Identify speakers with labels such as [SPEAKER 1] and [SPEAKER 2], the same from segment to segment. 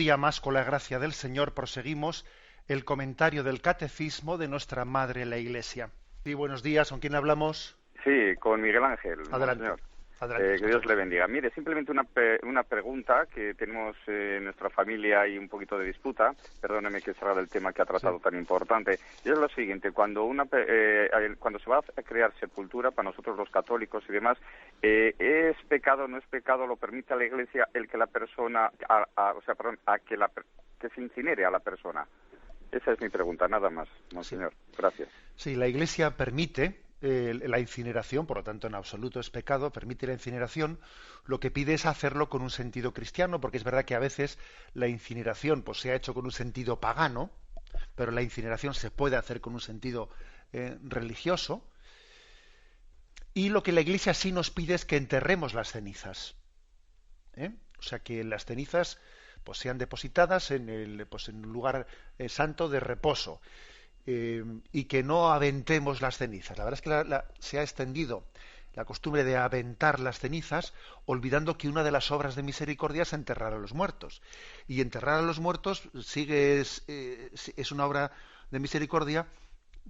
[SPEAKER 1] día más, con la gracia del Señor, proseguimos el comentario del Catecismo de nuestra Madre la Iglesia. Sí, buenos días, ¿con quién hablamos?
[SPEAKER 2] Sí, con Miguel Ángel,
[SPEAKER 1] Adelante.
[SPEAKER 2] monseñor.
[SPEAKER 1] Adelante,
[SPEAKER 2] Que Dios le bendiga. Mire, simplemente una pregunta que tenemos en nuestra familia y un poquito de disputa. Perdóneme que he cerrado el tema que ha tratado tan importante. Y es lo siguiente, cuando cuando se va a crear sepultura, para nosotros los católicos y demás, ¿es pecado o no es pecado? ¿Lo permite la Iglesia el que la persona, que se incinere a la persona? Esa es mi pregunta, nada más, monseñor.
[SPEAKER 1] Sí.
[SPEAKER 2] Gracias.
[SPEAKER 1] Sí, la Iglesia permite la incineración, por lo tanto en absoluto es pecado, permite la incineración. Lo que pide es hacerlo con un sentido cristiano, porque es verdad que a veces la incineración pues se ha hecho con un sentido pagano, pero la incineración se puede hacer con un sentido religioso. Y lo que la Iglesia sí nos pide es que enterremos las cenizas, ¿eh? O sea, que las cenizas pues sean depositadas en un lugar santo de reposo. Y que no aventemos las cenizas. La verdad es que se ha extendido la costumbre de aventar las cenizas, olvidando que una de las obras de misericordia es enterrar a los muertos. Y enterrar a los muertos es una obra de misericordia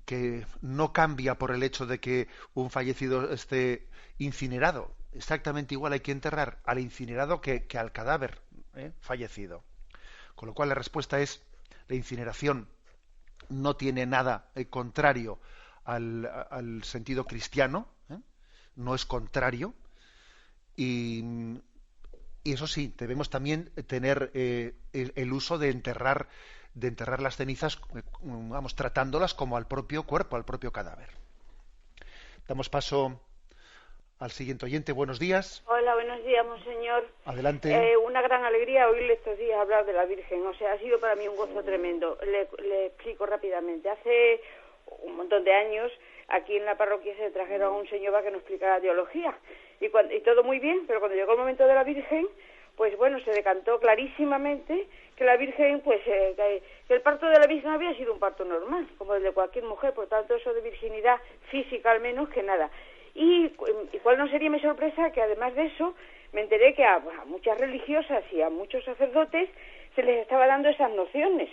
[SPEAKER 1] que no cambia por el hecho de que un fallecido esté incinerado. Exactamente igual hay que enterrar al incinerado que al cadáver fallecido. Con lo cual la respuesta es la incineración no tiene nada contrario al sentido cristiano, no es contrario, y eso sí, debemos también tener el uso de enterrar las cenizas, vamos, tratándolas como al propio cuerpo, al propio cadáver. Damos paso al siguiente oyente. Buenos días.
[SPEAKER 3] Hola, buenos días, monseñor.
[SPEAKER 1] Adelante.
[SPEAKER 3] Una gran alegría oírle estos días hablar de la Virgen. O sea, ha sido para mí un gozo tremendo. Le explico rápidamente. Hace un montón de años, aquí en la parroquia se trajeron a un señor para que nos explicara teología. Y todo muy bien, pero cuando llegó el momento de la Virgen, pues bueno, se decantó clarísimamente que la Virgen, pues que el parto de la Virgen había sido un parto normal, como el de cualquier mujer. Por tanto, eso de virginidad física al menos que nada. Y cuál no sería mi sorpresa que además de eso me enteré que a muchas religiosas y a muchos sacerdotes se les estaba dando esas nociones.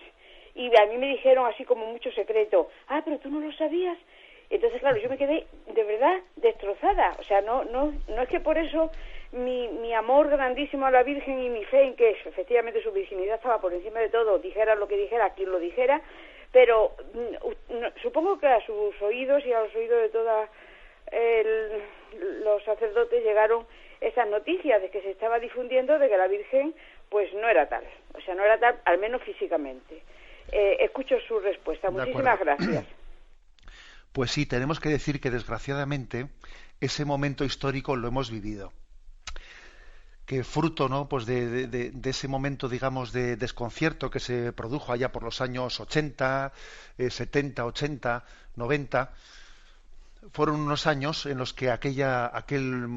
[SPEAKER 3] Y a mí me dijeron así como mucho secreto, pero tú no lo sabías. Entonces, claro, yo me quedé de verdad destrozada. O sea, no es que por eso mi amor grandísimo a la Virgen y mi fe en que efectivamente su virginidad estaba por encima de todo, dijera lo que dijera, quien lo dijera, pero supongo que a sus oídos y a los oídos de toda los sacerdotes llegaron esas noticias de que se estaba difundiendo de que la Virgen pues no era tal, o sea, no era tal, al menos físicamente. Escucho su respuesta. Muchísimas gracias.
[SPEAKER 1] Pues sí, tenemos que decir que desgraciadamente ese momento histórico lo hemos vivido. Que fruto, ¿no?, pues de ese momento, digamos, de desconcierto que se produjo allá por los años 80, 70, 80, 90, fueron unos años en los que el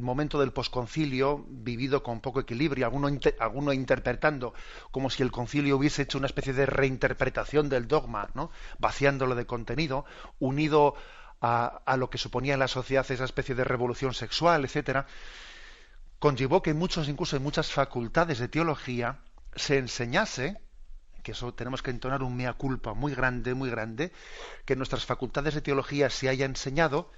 [SPEAKER 1] momento del posconcilio, vivido con poco equilibrio, alguno interpretando como si el concilio hubiese hecho una especie de reinterpretación del dogma, ¿no?, vaciándolo de contenido, unido a lo que suponía en la sociedad esa especie de revolución sexual, etcétera, conllevó que incluso en muchas facultades de teología, se enseñase, que eso tenemos que entonar un mea culpa muy grande, que en nuestras facultades de teología se haya enseñado,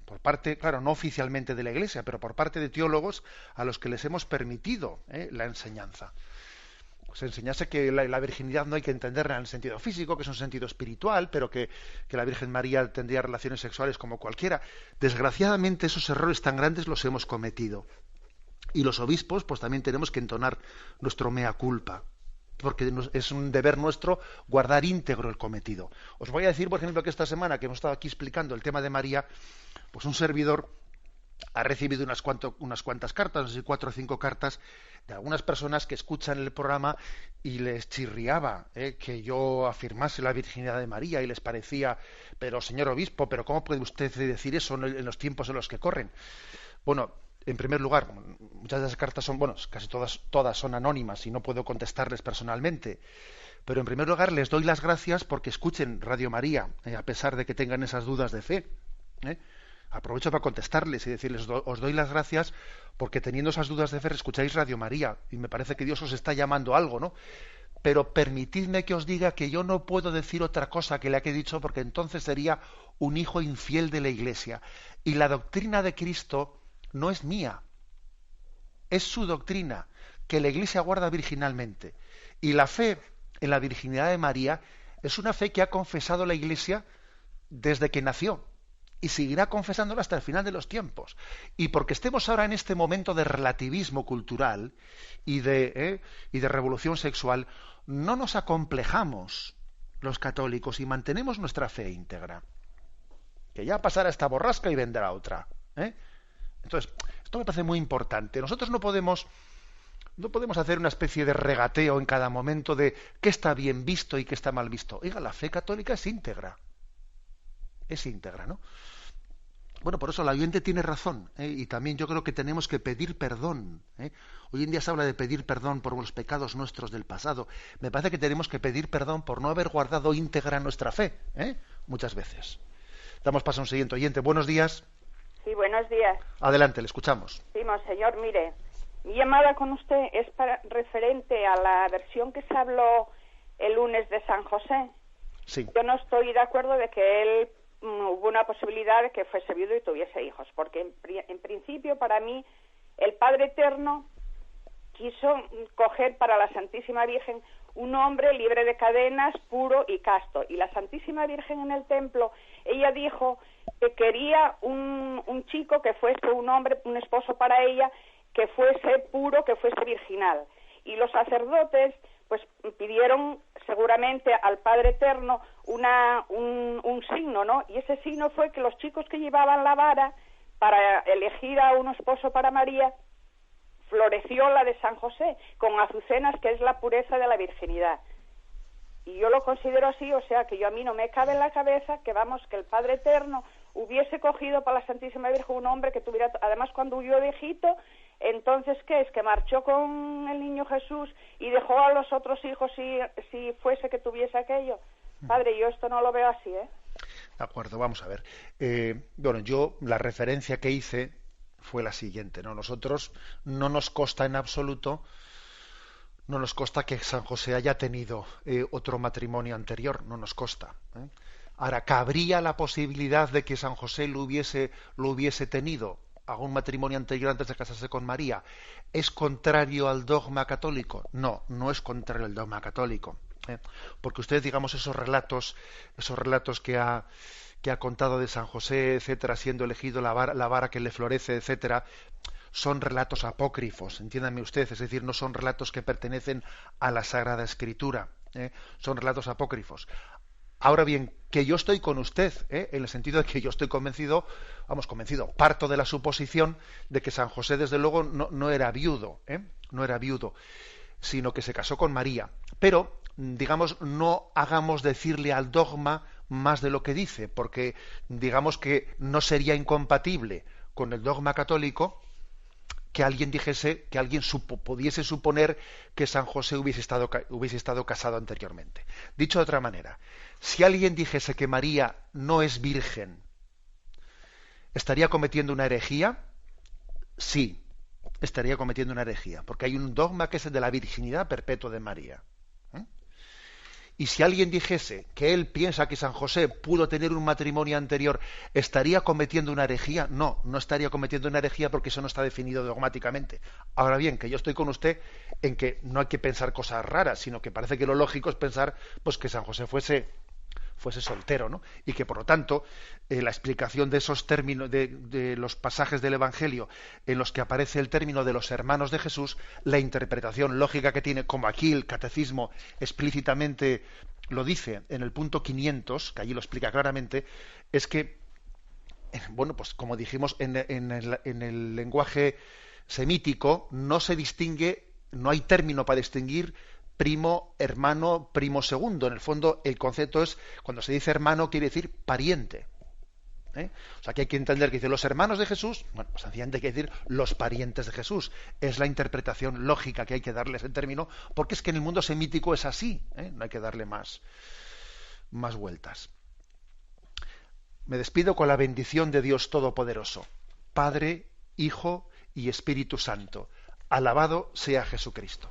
[SPEAKER 1] por parte, claro, no oficialmente de la Iglesia, pero por parte de teólogos a los que les hemos permitido la enseñanza. Se enseñase que la virginidad no hay que entenderla en el sentido físico, que es un sentido espiritual, pero que la Virgen María tendría relaciones sexuales como cualquiera. Desgraciadamente esos errores tan grandes los hemos cometido. Y los obispos pues también tenemos que entonar nuestro mea culpa, porque es un deber nuestro guardar íntegro el cometido. Os voy a decir, por ejemplo, que esta semana que hemos estado aquí explicando el tema de María, pues un servidor ha recibido unas cuantas cartas, no sé si 4 o 5 cartas, de algunas personas que escuchan el programa y les chirriaba que yo afirmase la virginidad de María y les parecía, pero señor obispo, pero ¿cómo puede usted decir eso en los tiempos en los que corren? Bueno, en primer lugar, muchas de esas cartas son, casi todas son anónimas y no puedo contestarles personalmente. Pero en primer lugar les doy las gracias porque escuchen Radio María, a pesar de que tengan esas dudas de fe. Aprovecho para contestarles y decirles, os doy las gracias porque teniendo esas dudas de fe escucháis Radio María y me parece que Dios os está llamando a algo, ¿no? Pero permitidme que os diga que yo no puedo decir otra cosa que la que he dicho porque entonces sería un hijo infiel de la Iglesia. Y la doctrina de Cristo no es mía, es su doctrina, que la Iglesia guarda virginalmente. Y la fe en la virginidad de María es una fe que ha confesado la Iglesia desde que nació y seguirá confesándola hasta el final de los tiempos. Y porque estemos ahora en este momento de relativismo cultural y de revolución sexual, no nos acomplejamos los católicos y mantenemos nuestra fe íntegra. Que ya pasará esta borrasca y vendrá otra. Entonces, esto me parece muy importante. Nosotros no podemos hacer una especie de regateo en cada momento de qué está bien visto y qué está mal visto. Oiga, la fe católica es íntegra. Es íntegra, ¿no? Bueno, por eso la oyente tiene razón, y también yo creo que tenemos que pedir perdón. Hoy en día se habla de pedir perdón por los pecados nuestros del pasado. Me parece que tenemos que pedir perdón por no haber guardado íntegra nuestra fe, muchas veces. Damos paso a un siguiente oyente. Buenos días.
[SPEAKER 4] Sí, buenos días.
[SPEAKER 1] Adelante, le escuchamos.
[SPEAKER 4] Sí, monseñor, mire, mi llamada con usted es referente a la versión que se habló el lunes de San José.
[SPEAKER 1] Sí.
[SPEAKER 4] Yo no estoy de acuerdo de que él hubo una posibilidad de que fuese viudo y tuviese hijos, porque en principio para mí el Padre Eterno quiso coger para la Santísima Virgen un hombre libre de cadenas, puro y casto, y la Santísima Virgen en el templo, ella dijo que quería un chico que fuese un hombre, un esposo para ella, que fuese puro, que fuese virginal, y los sacerdotes pues pidieron seguramente al Padre Eterno un signo, ¿no? Y ese signo fue que los chicos que llevaban la vara para elegir a un esposo para María, floreció la de San José, con azucenas, que es la pureza de la virginidad. Y yo lo considero así, o sea, que a mí no me cabe en la cabeza que que el Padre Eterno hubiese cogido para la Santísima Virgen un hombre que tuviera, además cuando huyó de Egipto, entonces, ¿qué es? Que marchó con el niño Jesús y dejó a los otros hijos si fuese que tuviese aquello. Padre, yo esto no lo veo así, ¿eh?
[SPEAKER 1] De acuerdo, vamos a ver. Bueno, yo la referencia que hice fue la siguiente, ¿no? Nosotros no nos consta en absoluto, no nos consta que San José haya tenido otro matrimonio anterior, no nos consta. Ahora, ¿cabría la posibilidad de que San José lo hubiese tenido a un matrimonio anterior antes de casarse con María? ¿Es contrario al dogma católico? No, no es contrario al dogma católico. Porque ustedes, digamos, esos relatos que ha contado de San José, etcétera, siendo elegido la vara que le florece, etcétera, son relatos apócrifos, entiéndame usted, es decir, no son relatos que pertenecen a la Sagrada Escritura, son relatos apócrifos. Ahora bien, que yo estoy con usted, en el sentido de que yo estoy convencido, parto de la suposición de que San José, desde luego, no era viudo, no era viudo, sino que se casó con María. Pero, digamos, no hagamos decirle al dogma más de lo que dice, porque digamos que no sería incompatible con el dogma católico que alguien pudiese suponer que San José hubiese estado casado anteriormente. Dicho de otra manera, si alguien dijese que María no es virgen, ¿estaría cometiendo una herejía? Sí, estaría cometiendo una herejía, porque hay un dogma que es el de la virginidad perpetua de María. Y si alguien dijese que él piensa que San José pudo tener un matrimonio anterior, ¿estaría cometiendo una herejía? No, no estaría cometiendo una herejía porque eso no está definido dogmáticamente. Ahora bien, que yo estoy con usted en que no hay que pensar cosas raras, sino que parece que lo lógico es pensar pues que San José fuese soltero, ¿no? Y que por lo tanto la explicación de esos términos, de los pasajes del Evangelio en los que aparece el término de los hermanos de Jesús, la interpretación lógica que tiene, como aquí el catecismo explícitamente lo dice en el punto 500, que allí lo explica claramente, es que, bueno, pues como dijimos en el lenguaje semítico no se distingue, no hay término para distinguir primo, hermano, primo segundo. En el fondo, el concepto es, cuando se dice hermano, quiere decir pariente. O sea, que hay que entender que dice los hermanos de Jesús, bueno, pues sencillamente hay que decir los parientes de Jesús. Es la interpretación lógica que hay que darle a ese término, porque es que en el mundo semítico es así, no hay que darle más vueltas. Me despido con la bendición de Dios Todopoderoso, Padre, Hijo y Espíritu Santo. Alabado sea Jesucristo.